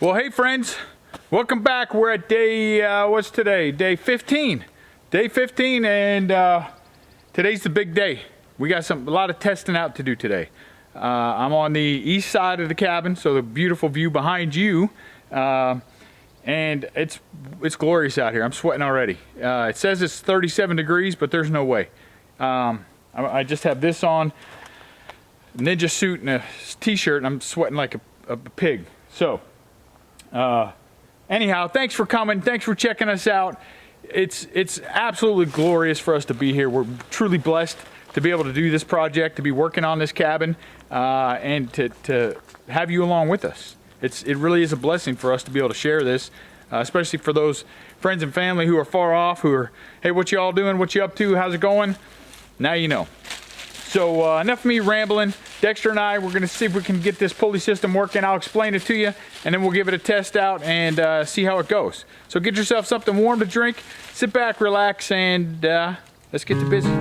Well, hey friends, welcome back. We're at day, what's today? Day 15. Day 15, and today's the big day. We got a lot of testing out to do today. I'm on the east side of the cabin, so the beautiful view behind you. And it's glorious out here. I'm sweating already. It says it's 37 degrees, but there's no way. I just have this on, ninja suit and a t-shirt, and I'm sweating like a pig. So, anyhow, thanks for coming. Thanks for checking us out. It's absolutely glorious for us to be here. We're truly blessed to be able to do this project, to be working on this cabin, and to have you along with us. It really is a blessing for us to be able to share this, especially for those friends and family who are far off, who are, hey, what you all doing? What you up to? How's it going? Now you know. So enough of me rambling. Dexter and I, we're going to see if we can get this pulley system working. I'll explain it to you, and then we'll give it a test out and see how it goes. So get yourself something warm to drink, sit back, relax, and let's get to business.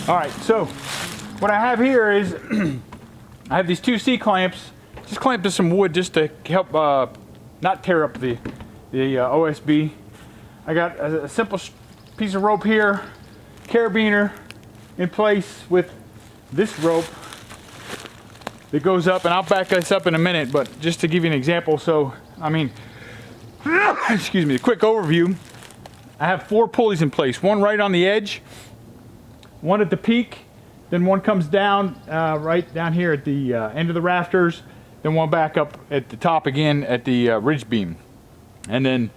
All right, so what I have here is I have these two C-clamps, just clamped to some wood just to help not tear up the OSB. I got a simple piece of rope here, carabiner in place with this rope that goes up, and I'll back this up in a minute, but just to give you an example, so, I mean, excuse me, a quick overview. I have 4 pulleys in place, one right on the edge, one at the peak, then one comes down right down here at the end of the rafters, then one back up at the top again at the ridge beam, and then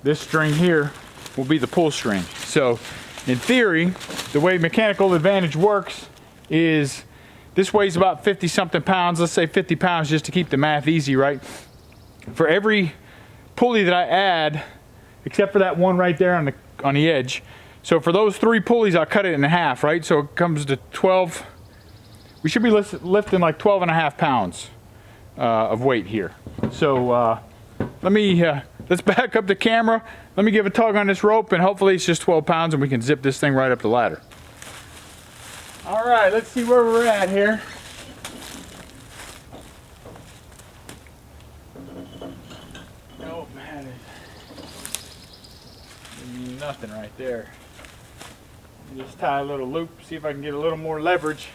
this string here will be the pull string. So in theory, the way Mechanical Advantage works is this weighs about 50 something pounds, let's say 50 pounds just to keep the math easy, right? For every pulley that I add, except for that one right there on the edge, so for those 3 pulleys I'll cut it in half, right? So it comes to 12, we should be lifting like 12 and a half pounds of weight here. So let's back up the camera. Let me give a tug on this rope, and hopefully it's just 12 pounds and we can zip this thing right up the ladder. All right, let's see where we're at here. Oh man, there's nothing right there. Just tie a little loop, see if I can get a little more leverage.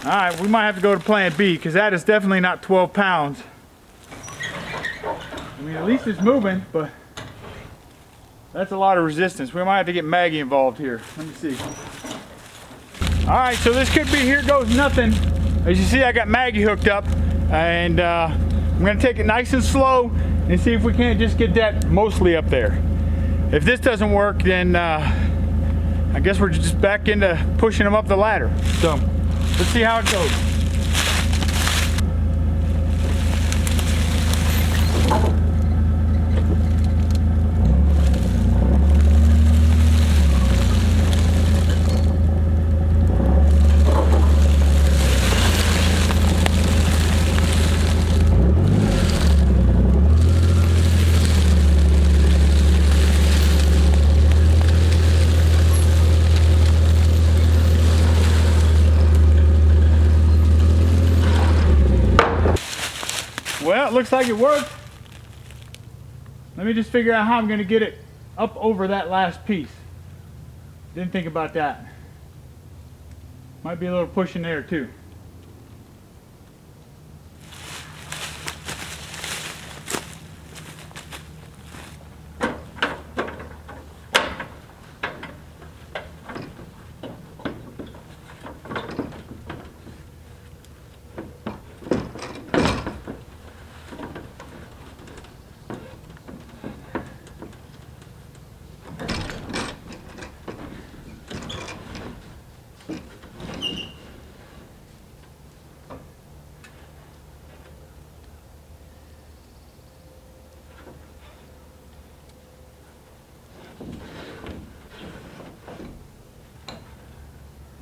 All right, we might have to go to plan B, because that is definitely not 12 pounds. I mean, at least it's moving, but that's a lot of resistance. We might have to get Maggie involved here. Let me see. All right, so this could be here goes nothing. As you see, I got Maggie hooked up, and I'm gonna take it nice and slow and see if we can't just get that mostly up there. If this doesn't work, then I guess we're just back into pushing them up the ladder. So let's see how it goes. Well, it looks like it worked. Let me just figure out how I'm going to get it up over that last piece. Didn't think about that. Might be a little push in there too.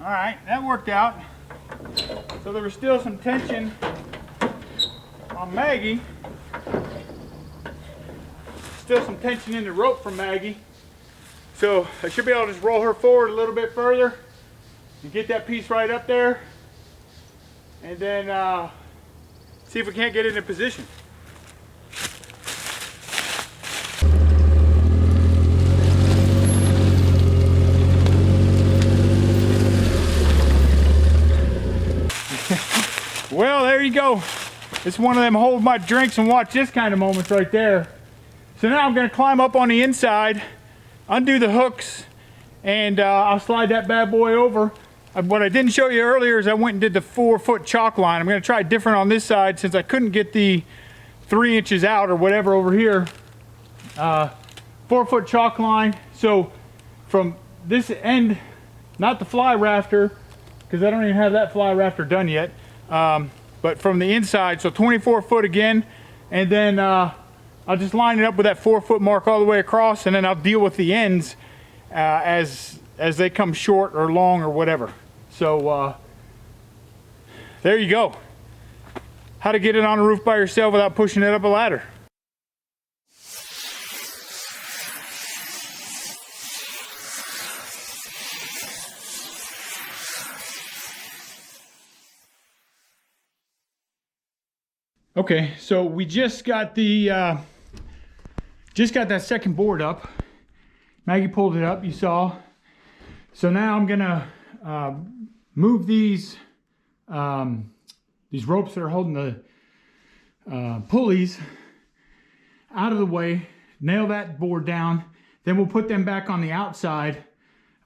All right, that worked out. So there was still some tension on Maggie. Still some tension in the rope from Maggie. So I should be able to just roll her forward a little bit further and get that piece right up there. And then see if we can't get it in position. Well, there you go. It's one of them hold my drinks and watch this kind of moments right there. So now I'm going to climb up on the inside, undo the hooks, and I'll slide that bad boy over. What I didn't show you earlier is I went and did the 4-foot chalk line. I'm going to try different on this side since I couldn't get the 3 inches out or whatever over here. 4-foot chalk line. So from this end, not the fly rafter, because I don't even have that fly rafter done yet. But from the inside, so 24 foot again, and then I'll just line it up with that 4-foot mark all the way across, and then I'll deal with the ends as they come short or long or whatever. So there you go. How to get it on a roof by yourself without pushing it up a ladder. Okay, so we just got that second board up. Maggie pulled it up, you saw. So now I'm gonna move these ropes that are holding the pulleys out of the way, nail that board down, then we'll put them back on the outside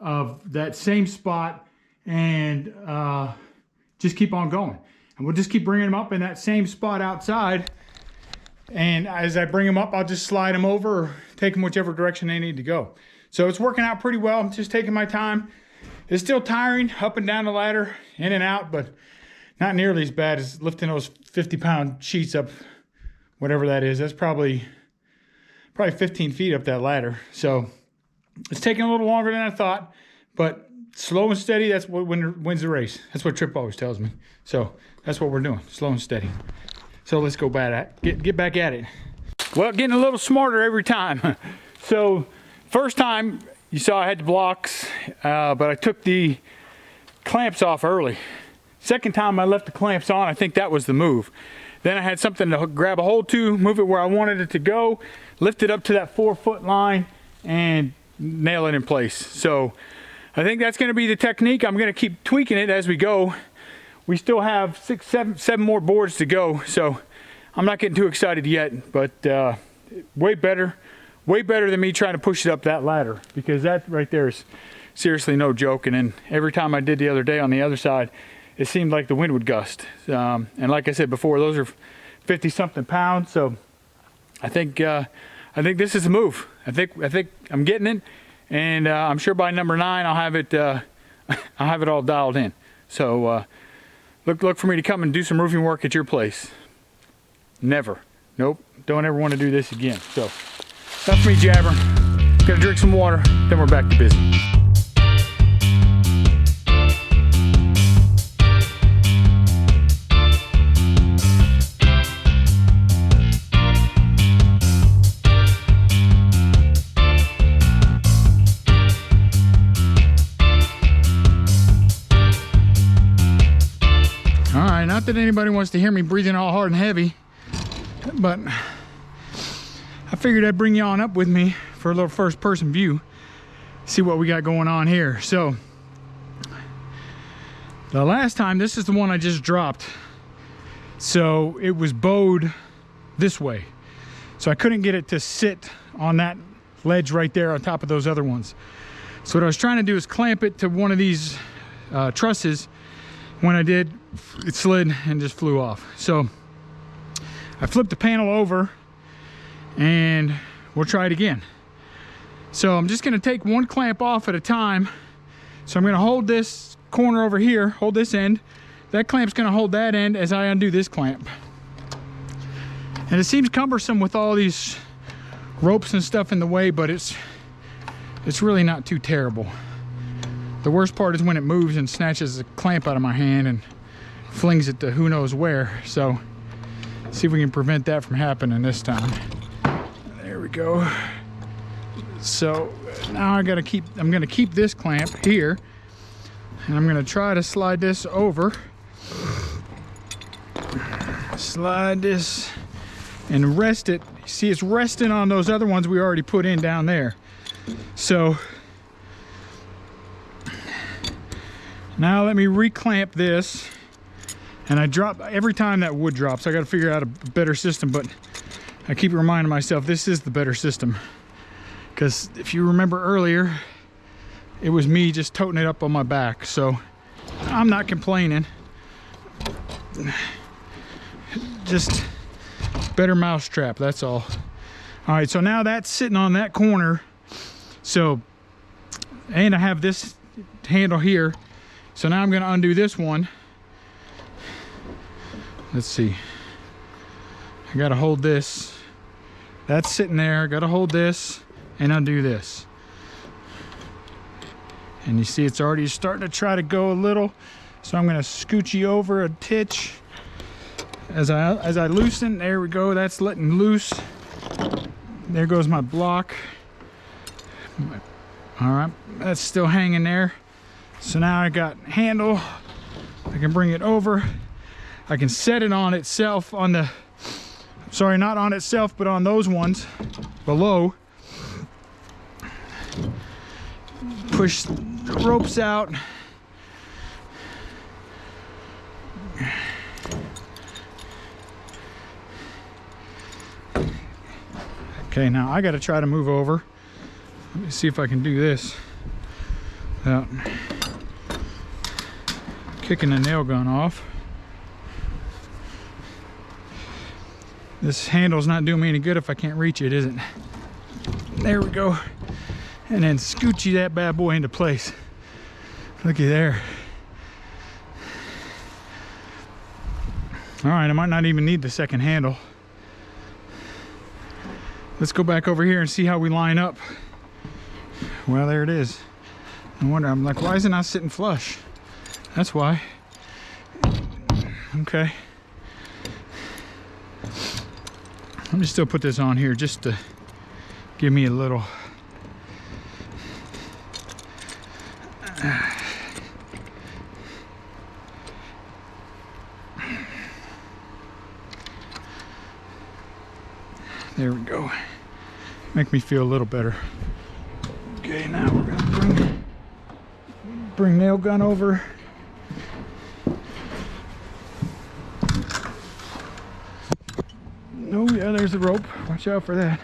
of that same spot and just keep on going. And we'll just keep bringing them up in that same spot outside. And as I bring them up, I'll just slide them over or take them whichever direction they need to go. So it's working out pretty well. I'm just taking my time. It's still tiring, up and down the ladder, in and out, but not nearly as bad as lifting those 50-pound sheets up, whatever that is. That's probably 15 feet up that ladder. So it's taking a little longer than I thought, but slow and steady, that's what wins the race. That's what Trip always tells me. So that's what we're doing, slow and steady. So let's go get back at it. Well, getting a little smarter every time. So first time you saw I had the blocks, but I took the clamps off early. Second time I left the clamps on, I think that was the move. Then I had something to grab a hold to, move it where I wanted it to go, lift it up to that 4-foot line and nail it in place. So I think that's gonna be the technique. I'm gonna keep tweaking it as we go. We still have 7 more boards to go, so I'm not getting too excited yet, but way better than me trying to push it up that ladder, because that right there is seriously no joke. And then every time I did the other day on the other side, it seemed like the wind would gust. And like I said before, those are 50-something pounds, so I think this is the move. I think I'm getting it, and I'm sure by number 9 I'll have it all dialed in. So look for me to come and do some roofing work at your place. Never. Nope. Don't ever want to do this again. So that's me jabbering. Gonna drink some water, then we're back to business. All right, not that anybody wants to hear me breathing all hard and heavy, but I figured I'd bring you on up with me for a little first-person view, see what we got going on here. So the last time, this is the one I just dropped, so it was bowed this way, so I couldn't get it to sit on that ledge right there on top of those other ones. So what I was trying to do is clamp it to one of these trusses. When I did, it slid and just flew off. So I flipped the panel over and we'll try it again. So I'm just gonna take one clamp off at a time. So I'm gonna hold this corner over here, hold this end. That clamp's gonna hold that end as I undo this clamp. And it seems cumbersome with all these ropes and stuff in the way, but it's really not too terrible. The worst part is when it moves and snatches the clamp out of my hand and flings it to who knows where. So see if we can prevent that from happening this time. There we go. So now I'm gonna keep this clamp here, and I'm gonna try to slide this over. Slide this and rest it. See, it's resting on those other ones we already put in down there. So now let me reclamp this. And I drop every time that wood drops. I got to figure out a better system, but I keep reminding myself this is the better system. Because if you remember earlier, it was me just toting it up on my back. So I'm not complaining. Just better mousetrap, that's all. All right, so now that's sitting on that corner. So, and I have this handle here. So now I'm going to undo this one. Let's see. I got to hold this. That's sitting there. I got to hold this and undo this. And you see it's already starting to try to go a little. So I'm going to scooch you over a titch. As I loosen, there we go. That's letting loose. There goes my block. All right, that's still hanging there. So now I got handle. I can bring it over. I can set it on itself on the, sorry, not on itself, but on those ones below. Push the ropes out. Okay, now I got to try to move over. Let me see if I can do this without kicking the nail gun off. This handle's not doing me any good if I can't reach it, is it? There we go. And then scoochie that bad boy into place. Looky there. All right, I might not even need the second handle. Let's go back over here and see how we line up. Well, there it is. I wonder, I'm like, why is it not sitting flush? That's why. Okay. Let me still put this on here just to give me a little. There we go. Make me feel a little better. Okay, now we're gonna bring nail gun over. Oh yeah, there's the rope. Watch out for that.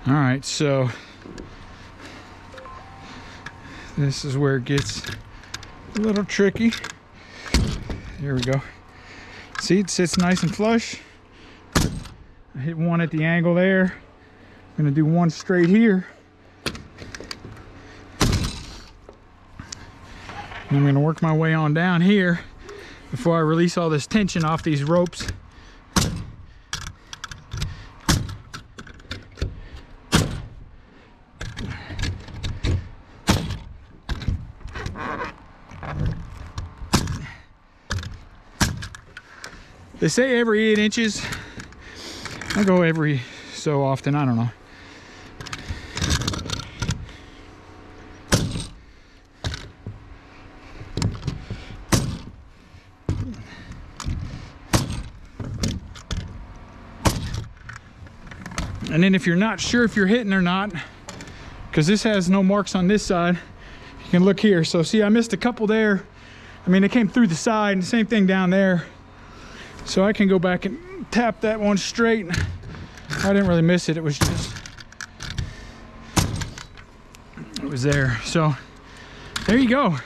All right, so this is where it gets a little tricky. There we go. See, it sits nice and flush. I hit one at the angle there. I'm gonna do one straight here. And I'm gonna work my way on down here before I release all this tension off these ropes. They say every 8 inches. I go every so often, I don't know. And then if you're not sure if you're hitting or not, because this has no marks on this side, you can look here. So see, I missed a couple there. I mean, it came through the side, and the same thing down there. So I can go back and tap that one straight. I didn't really miss it. It was there. So there you go.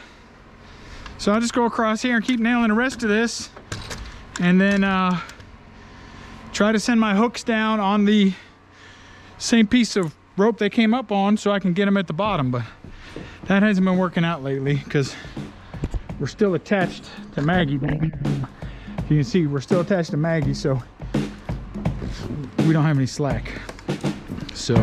So I'll just go across here and keep nailing the rest of this, and then try to send my hooks down on the same piece of rope they came up on so I can get them at the bottom. But that hasn't been working out lately because we're still attached to Maggie baby. You can see we're still attached to Maggie, so we don't have any slack. So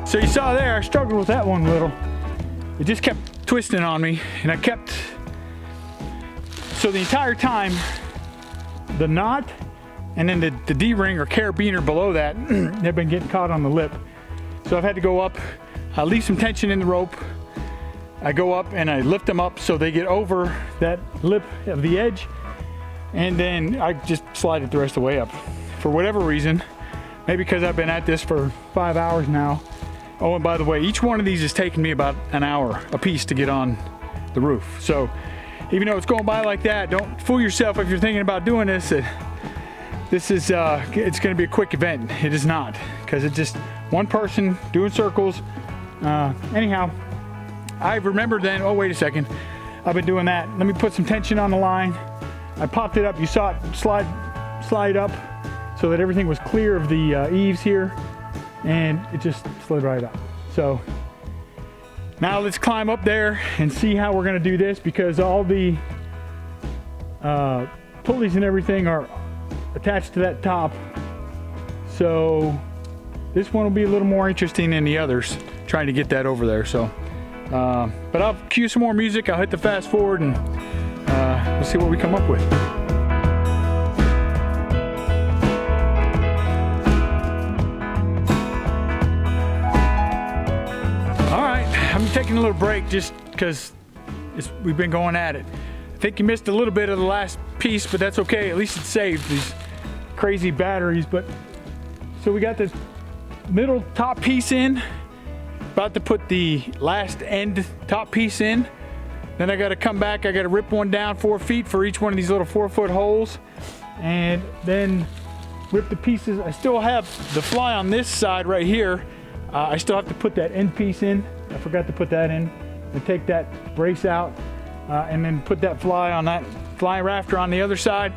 So you saw there, I struggled with that one a little. It just kept twisting on me, and I kept, so the entire time, the knot and then the D-ring or carabiner below that have been getting caught on the lip. So I've had to go up, I leave some tension in the rope, I go up and I lift them up so they get over that lip of the edge, and then I just slide it the rest of the way up. For whatever reason, maybe because I've been at this for 5 hours now. Oh, and by the way, each one of these is taking me about an hour a piece to get on the roof. So even though it's going by like that, don't fool yourself if you're thinking about doing this. This is, it's gonna be a quick event. It is not, because it's just one person doing circles. Anyhow, I remembered then, oh, wait a second. I've been doing that. Let me put some tension on the line. I popped it up. You saw it slide up so that everything was clear of the eaves here. And it just slid right up. So now let's climb up there and see how we're gonna do this, because all the pulleys and everything are attached to that top. So this one will be a little more interesting than the others, trying to get that over there. So, but I'll cue some more music. I'll hit the fast forward and we'll see what we come up with. I'm taking a little break just because we've been going at it. I think you missed a little bit of the last piece, but that's okay. At least it saved these crazy batteries. But so we got this middle top piece in, about to put the last end top piece in. Then I got to come back. I got to rip one down 4 feet for each one of these little 4-foot holes, and then rip the pieces. I still have the fly on this side right here. I still have to put that end piece in. I forgot to put that in, and take that brace out, and then put that fly on that fly rafter on the other side,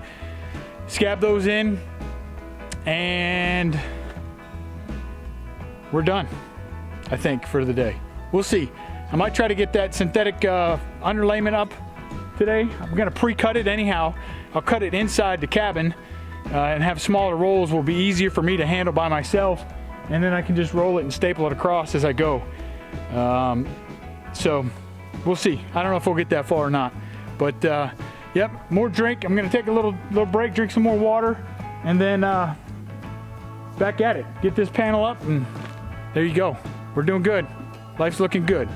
scab those in, and we're done, I think, for the day. We'll see. I might try to get that synthetic underlayment up today. I'm gonna pre-cut it anyhow. I'll cut it inside the cabin and have smaller rolls. Will be easier for me to handle by myself, and then I can just roll it and staple it across as I go. So we'll see. I don't know if we'll get that far or not, but yep, more drink. I'm gonna take a little break, drink some more water, and then back at it. Get this panel up, and there you go. We're doing good. Life's looking good,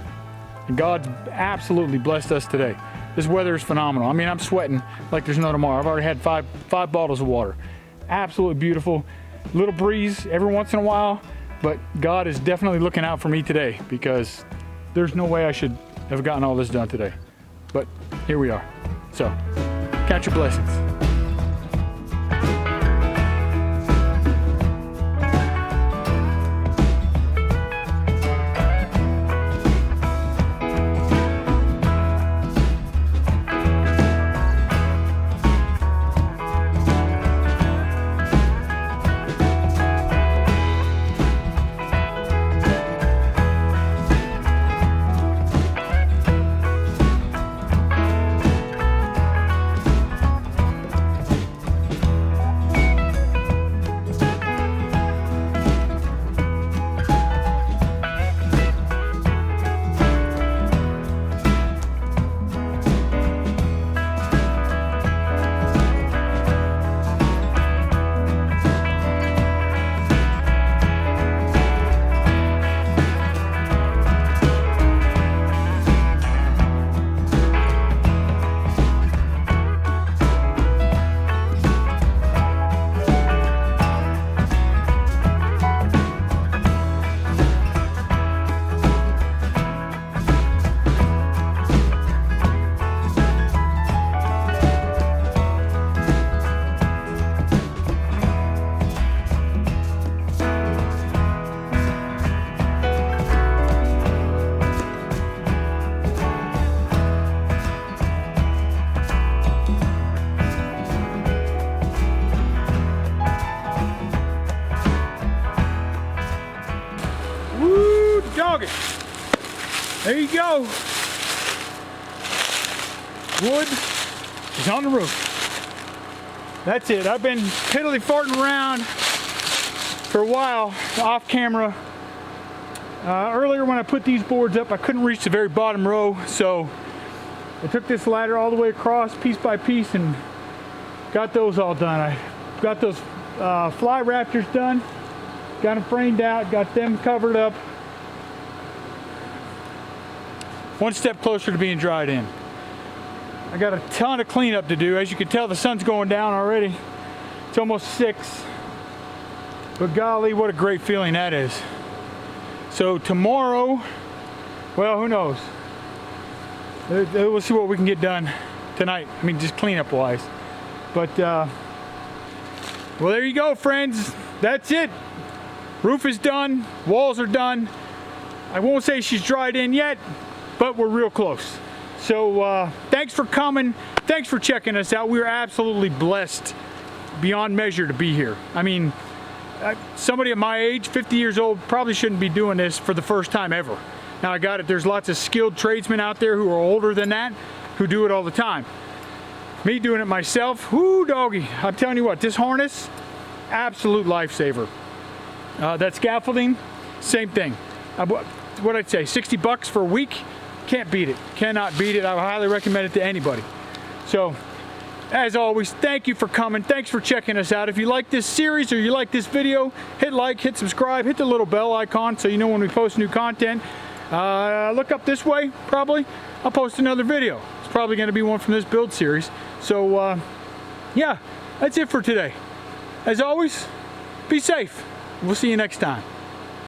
and God's absolutely blessed us today. This weather is phenomenal. I mean, I'm sweating like there's no tomorrow. I've already had five bottles of water. Absolutely beautiful. Little breeze every once in a while. But God is definitely looking out for me today, because there's no way I should have gotten all this done today. But here we are. So, count your blessings. dog it. There you go. Wood is on the roof. That's it. I've been piddly farting around for a while off camera. Earlier when I put these boards up, I couldn't reach the very bottom row, so I took this ladder all the way across piece by piece and got those all done. I got those fly raptors done, got them framed out, got them covered up. One step closer to being dried in. I got a ton of cleanup to do. As you can tell, the sun's going down already. It's almost 6. But golly, what a great feeling that is. So tomorrow, well, who knows? We'll see what we can get done tonight. I mean, just cleanup wise. But, well, there you go, friends. That's it. Roof is done. Walls are done. I won't say she's dried in yet, but we're real close. So thanks for coming. Thanks for checking us out. We're absolutely blessed beyond measure to be here. I mean, somebody at my age, 50 years old, probably shouldn't be doing this for the first time ever. Now I got it. There's lots of skilled tradesmen out there who are older than that who do it all the time. Me doing it myself, whoo doggy. I'm telling you what, this harness, absolute lifesaver. That scaffolding, same thing. What I'd say, 60 bucks for a week. Can't beat it. Cannot beat it. I would highly recommend it to anybody. So, as always, thank you for coming. Thanks for checking us out. If you like this series or you like this video, hit like, hit subscribe, hit the little bell icon so you know when we post new content. Look up this way, probably. I'll post another video. It's probably going to be one from this build series. So, yeah, that's it for today. As always, be safe. We'll see you next time.